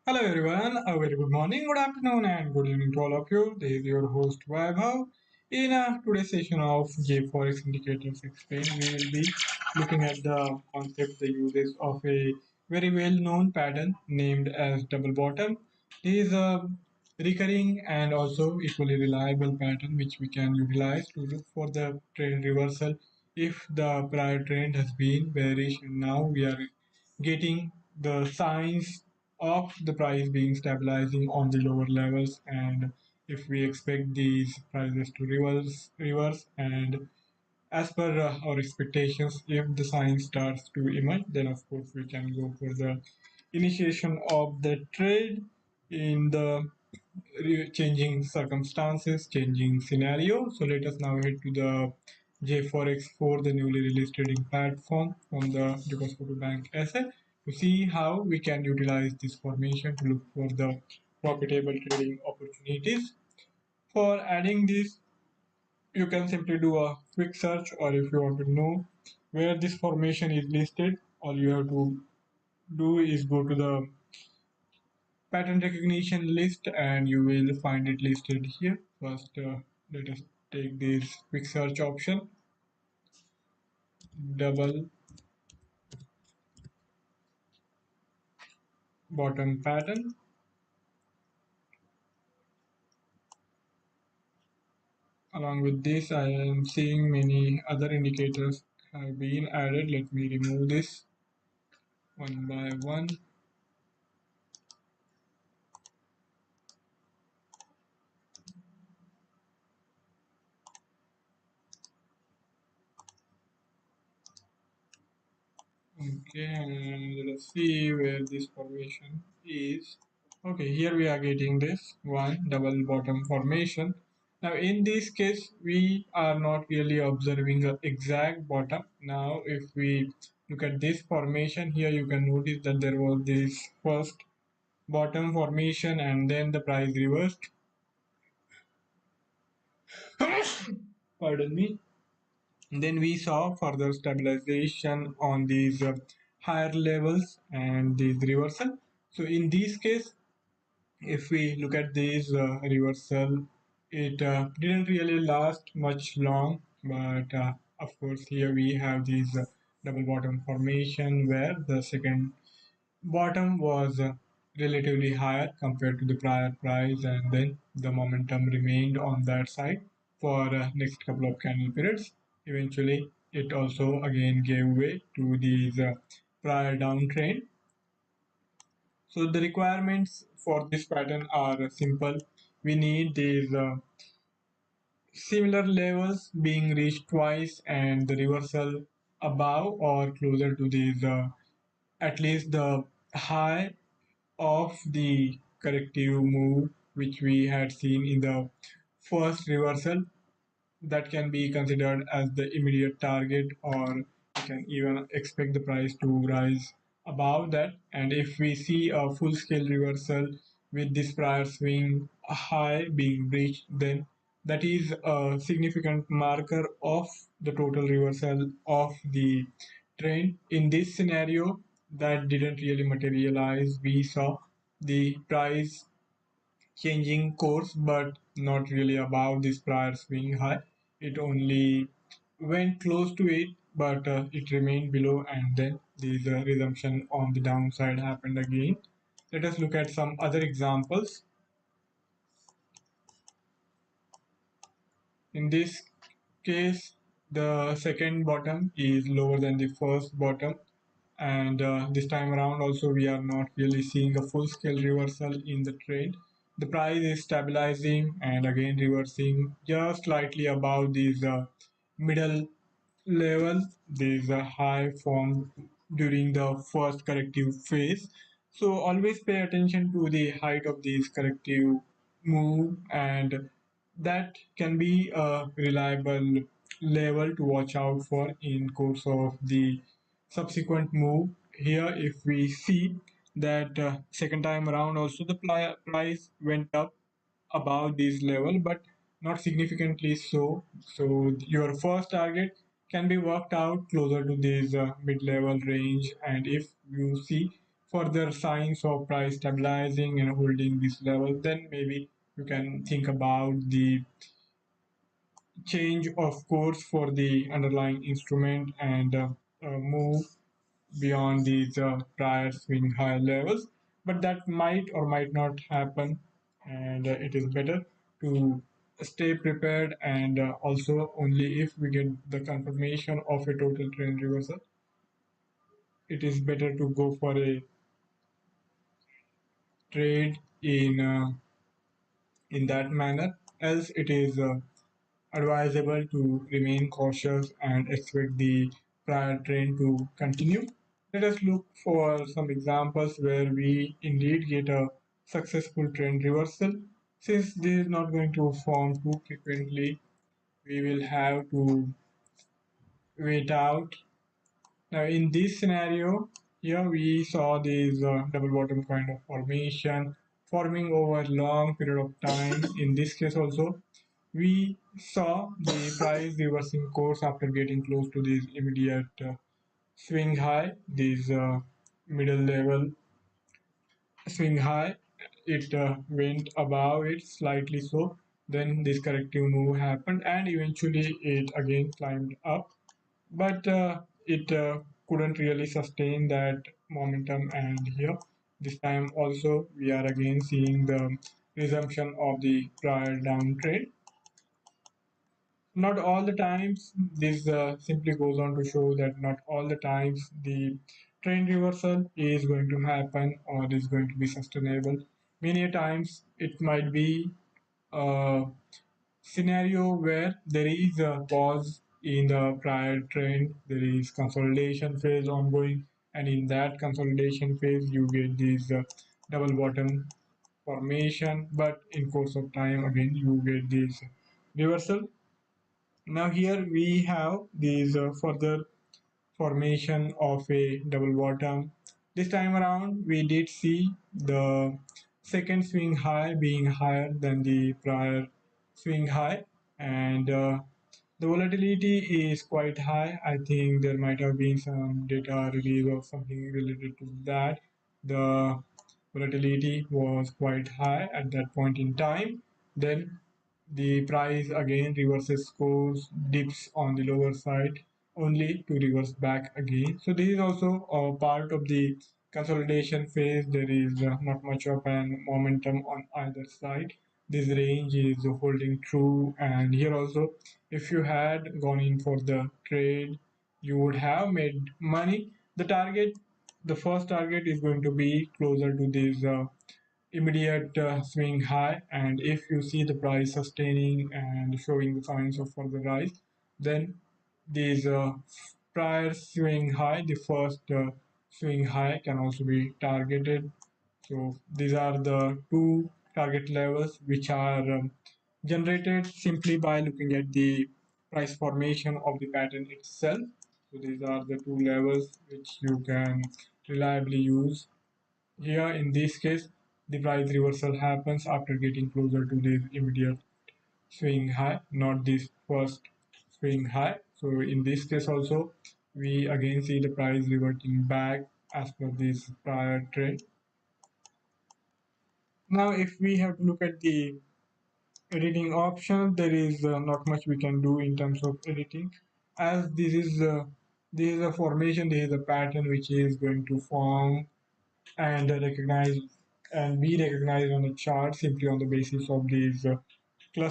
Hello everyone, a very good morning, good afternoon, and good evening to all of you. This is your host Vaibhav. In today's session of JForex Indicators Explained, we will be looking at the concept, the uses of a very well-known pattern named as double bottom. This is a recurring and also equally reliable pattern which we can utilize to look for the trend reversal if the prior trend has been bearish and now we are getting the signs of the price being stabilizing on the lower levels, and if we expect these prices to reverse and as per our expectations, if the sign starts to emerge, then of course we can go for the initiation of the trade in the changing circumstances, changing scenario. So let us now head to the JForex for the newly released trading platform from the Dukascopy Bank SA to see how we can utilize this formation to look for the profitable trading opportunities. For adding this, you can simply do a quick search, or if you want to know where this formation is listed, all you have to do is go to the pattern recognition list and you will find it listed here. First, let us take this quick search option, double bottom pattern. Along with this, I am seeing many other indicators have been added. Let me remove this one by one. Okay, and let's see where this formation is. Okay, here we are getting this one double bottom formation. Now in this case, we are not really observing an exact bottom. Now if we look at this formation here, you can notice that there was this first bottom formation and then the price reversed. Pardon me. Then we saw further stabilization on these higher levels and these reversal. So in this case, if we look at this reversal, it didn't really last much long, but of course here we have this double bottom formation where the second bottom was relatively higher compared to the prior price, and then the momentum remained on that side for next couple of candle periods. Eventually it also again gave way to these prior downtrend. So the requirements for this pattern are simple. We need these similar levels being reached twice and the reversal above or closer to these at least the high of the corrective move which we had seen in the first reversal. That can be considered as the immediate target, or you can even expect the price to rise above that. And if we see a full scale reversal with this prior swing high being breached, then that is a significant marker of the total reversal of the trend. In this scenario, that didn't really materialize. We saw the price changing course, but not really above this prior swing high. It only went close to it, but it remained below, and then this resumption on the downside happened again. Let us look at some other examples. In this case, the second bottom is lower than the first bottom, and this time around also we are not really seeing a full scale reversal in the trend. The price is stabilizing and again reversing just slightly above these middle levels. These are high formed during the first corrective phase. So always pay attention to the height of these corrective move, and that can be a reliable level to watch out for in course of the subsequent move. Here if we see that second time around also the price went up above this level, but not significantly so. So your first target can be worked out closer to this mid-level range, and if you see further signs of price stabilizing and holding this level, then maybe you can think about the change of course for the underlying instrument and move beyond these prior swing high levels. But that might or might not happen, and it is better to stay prepared. And also, only if we get the confirmation of a total trend reversal, it is better to go for a trade in that manner. Else, it is advisable to remain cautious and expect the prior trend to continue. Let us look for some examples where we indeed get a successful trend reversal. Since this is not going to form too frequently, we will have to wait out. Now, in this scenario, here we saw this double bottom kind of formation forming over long period of time. In this case also, we saw the price reversing course after getting close to this immediate swing high, this middle level swing high. It went above it slightly, so then this corrective move happened and eventually it again climbed up, but it couldn't really sustain that momentum. And here this time also we are again seeing the resumption of the prior downtrend. Not all the times, this simply goes on to show that not all the times the trend reversal is going to happen or is going to be sustainable. Many times it might be a scenario where there is a pause in the prior trend, there is consolidation phase ongoing, and in that consolidation phase you get this double bottom formation, but in course of time again you get this reversal. Now here we have this further formation of a double bottom. This time around we did see the second swing high being higher than the prior swing high, and the volatility is quite high. I think there might have been some data release or something related to that. The volatility was quite high at that point in time. Then the price again reverses course, dips on the lower side only to reverse back again. So this is also a part of the consolidation phase. There is not much of an momentum on either side. This range is holding true, and here also if you had gone in for the trade you would have made money. The first target is going to be closer to this immediate swing high, and if you see the price sustaining and showing the signs of further rise, then these prior swing high, the first swing high, can also be targeted. So these are the two target levels which are generated simply by looking at the price formation of the pattern itself. So these are the two levels which you can reliably use. Here in this case, the price reversal happens after getting closer to this immediate swing high, not this first swing high. So in this case also, we again see the price reverting back as per this prior trend. Now, if we have to look at the editing option, there is not much we can do in terms of editing, as this is a formation, this is a pattern which is going to form and recognize and be recognized on the chart simply on the basis of these